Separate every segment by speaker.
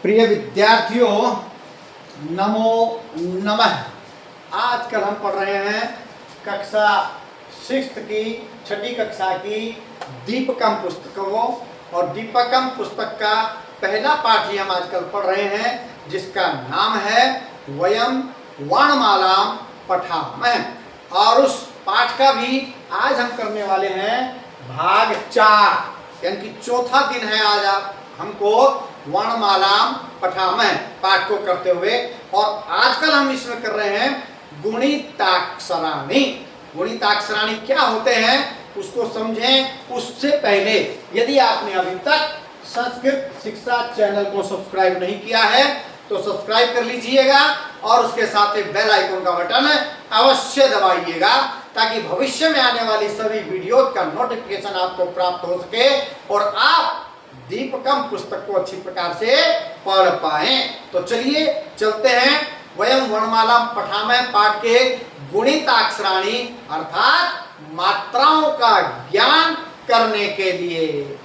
Speaker 1: प्रिय विद्यार्थियों, नमो नमः। आजकल हम पढ़ रहे हैं कक्षा 6 की 6ठी कक्षा की दीपकम पुस्तकों, और दीपकम पुस्तक का पहला पाठ ही हम आजकल पढ़ रहे हैं, जिसका नाम है वयम वर्णमालाम पठामः। और उस पाठ का भी आज हम करने वाले हैं भाग 4, यानी कि चौथा दिन है आज हमको वर्णमालाम पठामः पाठ को करते हुए। और आजकल हम इसमें कर रहे हैं गुणिताक्षराणि। गुणिताक्षराणि क्या होते हैं उसको समझें। उससे पहले यदि आपने अभी तक संस्कृत शिक्षा चैनल को सब्सक्राइब नहीं किया है तो सब्सक्राइब कर लीजिएगा, और उसके साथ एक बेल आइकन का बटन अवश्य दबाइएगा, ताकि भविष्य में आने वाली सभी वीडियो का नोटिफिकेशन आपको प्राप्त हो सके और आप दीपकम पुस्तक को अच्छी प्रकार से पढ़ पाएं। तो चलिए चलते हैं वयम वर्णमालाम पठामः पाठ के गुणिताक्षराणि अर्थात मात्राओं का ज्ञान करने के लिए।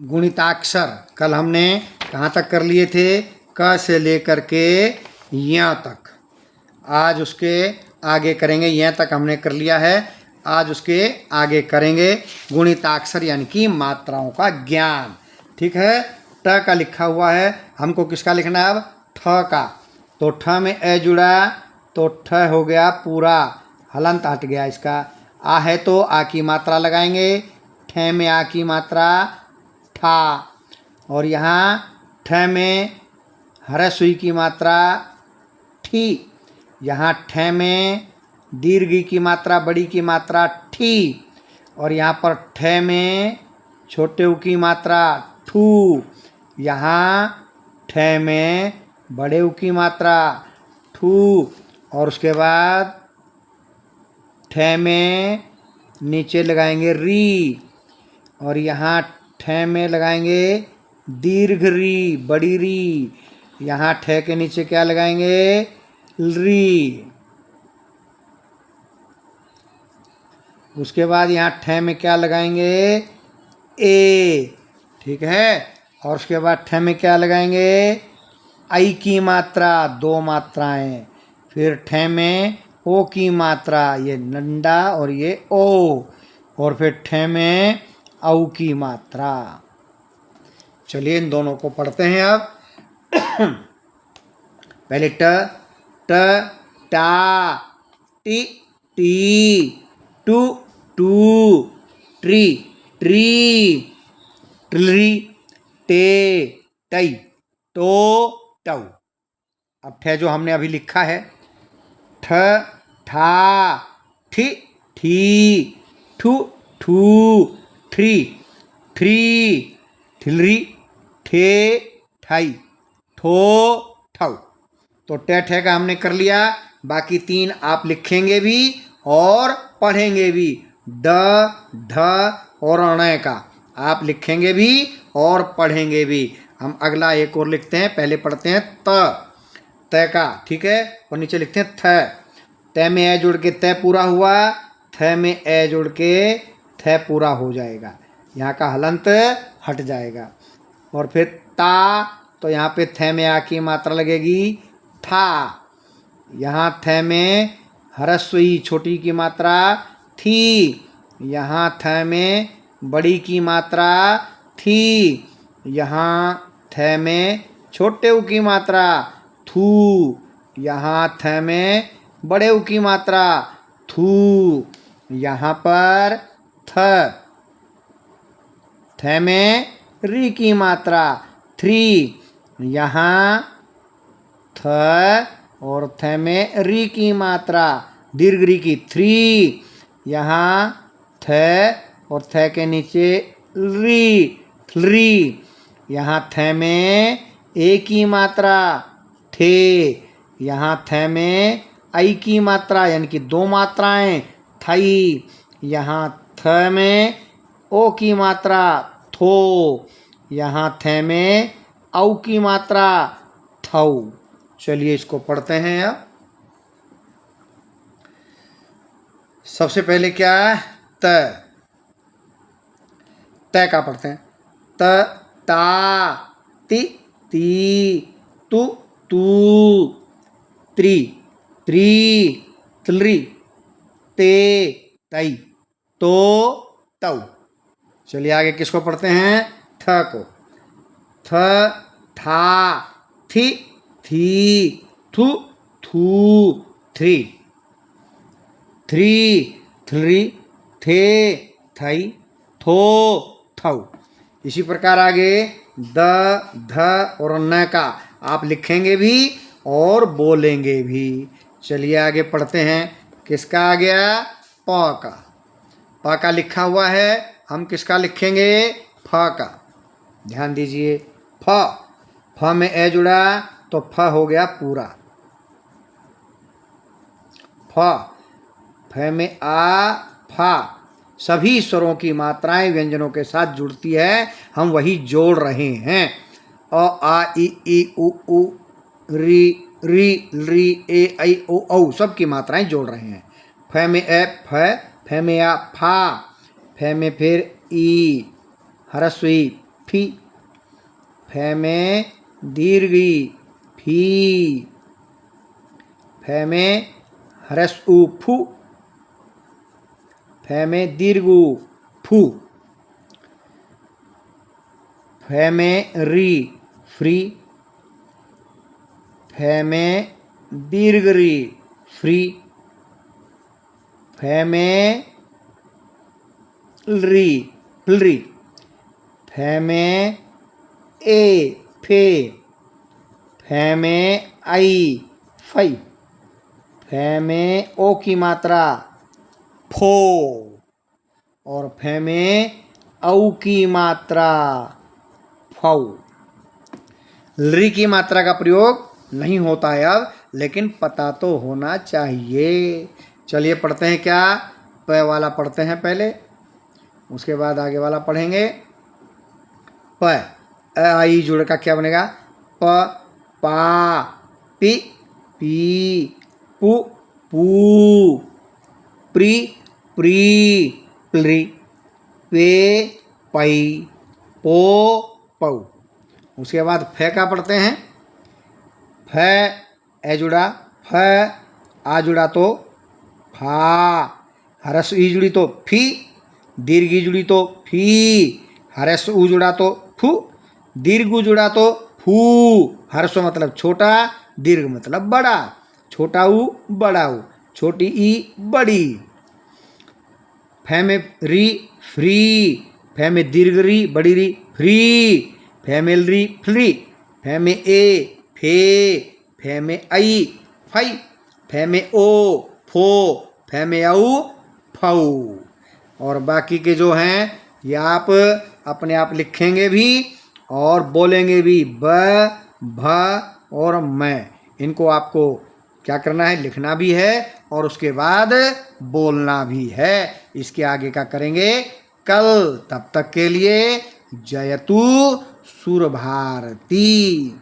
Speaker 1: गुणिताक्षर कल हमने कहाँ तक कर लिए थे? क से लेकर के यहाँ तक। आज उसके आगे करेंगे। यहाँ तक हमने कर लिया है, आज उसके आगे करेंगे गुणिताक्षर यानी कि मात्राओं का ज्ञान। ठीक है। ट का लिखा हुआ है, हमको किसका लिखना है अब? ठ का। तो ठ में ए जुड़ा तो ठ हो गया पूरा, हलंत हट गया इसका। आ है तो आ की मात्रा लगाएंगे, ठ में आ की मात्रा ठा, और यहाँ ठ में हरसुई की मात्रा ठी, यहाँ ठ में दीर्घ की मात्रा बड़ी की मात्रा ठी, और यहाँ पर ठ में छोटे उ की मात्रा ठू, यहाँ ठ में बड़े उ की मात्रा ठू, और उसके बाद ठ में नीचे लगाएंगे री, और यहाँ ठ में लगाएंगे दीर्घ री बड़ी री, यहाँ ठ के नीचे क्या लगाएंगे? री। उसके बाद यहाँ ठ में क्या लगाएंगे? ए। ठीक है। और उसके बाद ठ में क्या लगाएंगे? आई की मात्रा, दो मात्राएं। फिर ठ में ओ की मात्रा, ये नंडा और ये ओ, और फिर ठ में औ की मात्रा। चलिए इन दोनों को पढ़ते हैं अब। पहले ट, टा, टी, टी, टू, टू, ट्री, ट्री, ट्री, टे, टई, टो, टऊ। अब ठ जो हमने अभी लिखा है, ठ, ठा, ठी, ठी, ठू, ठू, थ्री, थ्री, ठिलरी, ठे, ठाई, ठो, ठऊ। तो टे ठे का हमने कर लिया। बाकी तीन आप लिखेंगे भी और पढ़ेंगे भी। ड, ढ और अण का आप लिखेंगे भी और पढ़ेंगे भी। हम अगला एक और लिखते हैं। पहले पढ़ते हैं त का। ठीक है। और नीचे लिखते हैं थ। त में ए जुड़ के त पूरा हुआ, थ में ए जुड़ के थ पूरा हो जाएगा, यहाँ का हलंत हट जाएगा। और फिर ता, तो यहाँ पे थ में आ की मात्रा लगेगी था, यहाँ थ में हरस्वई छोटी की मात्रा थी, यहाँ थ में बड़ी की मात्रा थी, यहाँ थ में छोटे उ की मात्रा थू, यहाँ थ में बड़े उ की मात्रा थू, यहाँ पर थ में री की मात्रा थ्री, यहाँ थ और थ में री की मात्रा दीर्घ री की थ्री, यहाँ थ और थ के नीचे री, थ्री, यहाँ थ में ए की मात्रा थे, यहाँ थ में आई की मात्रा यानी कि दो मात्राएं थई, यहाँ थ में ओ की मात्रा थो, यहाँ थ में औ की मात्रा थऊ। चलिए इसको पढ़ते हैं अब। सबसे पहले क्या है? त का पढ़ते हैं। त, ता, ति, ती, तु, तू, त्री, त्री, त्रि, ते, तई, तो, तौ। चलिए आगे किसको पढ़ते हैं? थ को। थ, था, थी, थी, थु, थू, थ्री, थ्री, थ्री, थे, थई, थो, थौ। इसी प्रकार आगे द, ध और न का आप लिखेंगे भी और बोलेंगे भी। चलिए आगे पढ़ते हैं। किसका आ गया? प का। प का लिखा हुआ है, हम किसका लिखेंगे? फ का। ध्यान दीजिए, फ, फ में ए जुड़ा तो फ हो गया पूरा। फ, फ में आ, फा, सभी स्वरों की मात्राएं व्यंजनों के साथ जुड़ती है, हम वही जोड़ रहे हैं। अ, आ, ई, उ, री, री, री, ए, ऐ, ओ, औ सब की मात्राएं जोड़ रहे हैं। फ में ए, फ में आ, फा, फ में फिर ई, ह्रस्व ई, फी, फ में दीर्घ ई, फी, फ में ह्रस्व उ, फू, फ में दीर्घ उ, फू, फ में री, फ्री, फ में दीर्घ री, फ्री, फ में री, फ्लरी, फ में ए, फे, फ में आई, फई, फ में ओ की मात्रा फो, और फ में औ की मात्रा फौ। री की मात्रा का प्रयोग नहीं होता है अब, लेकिन पता तो होना चाहिए। चलिए पढ़ते हैं क्या? प वाला पढ़ते हैं पहले, उसके बाद आगे वाला पढ़ेंगे। प, अ, आई जुड़ का क्या बनेगा? प, पा, पी, पी, पु, पू, प्री, प्री, प्री, पे, पई, पो, पौ। उसके बाद फ का पढ़ते हैं। फ, ए जुड़ा, फ, आ जुड़ा तो फा, ह्रस्व ई जुड़ी तो फी, दीर्घ ई जुड़ी तो फी, ह्रस्व उ जुड़ा तो फू, दीर्घ उ जुड़ा तो फू। ह्रस्व मतलब छोटा, दीर्घ मतलब बड़ा। छोटा उ, बड़ा उ, छोटी ई, बड़ी। फ में री, फ्री, फ में दीर्घ री, बड़ी री, फ्री, फ में री, फ्री, फ में ए, फे, फ में आई, फई, फ में ओ, फो, फ में औ, फौ। और बाकी के जो हैं ये आप अपने आप लिखेंगे भी और बोलेंगे भी। ब, भ और मैं, इनको आपको क्या करना है? लिखना भी है और उसके बाद बोलना भी है। इसके आगे का करेंगे कल। तब तक के लिए जयतु सुर भारती।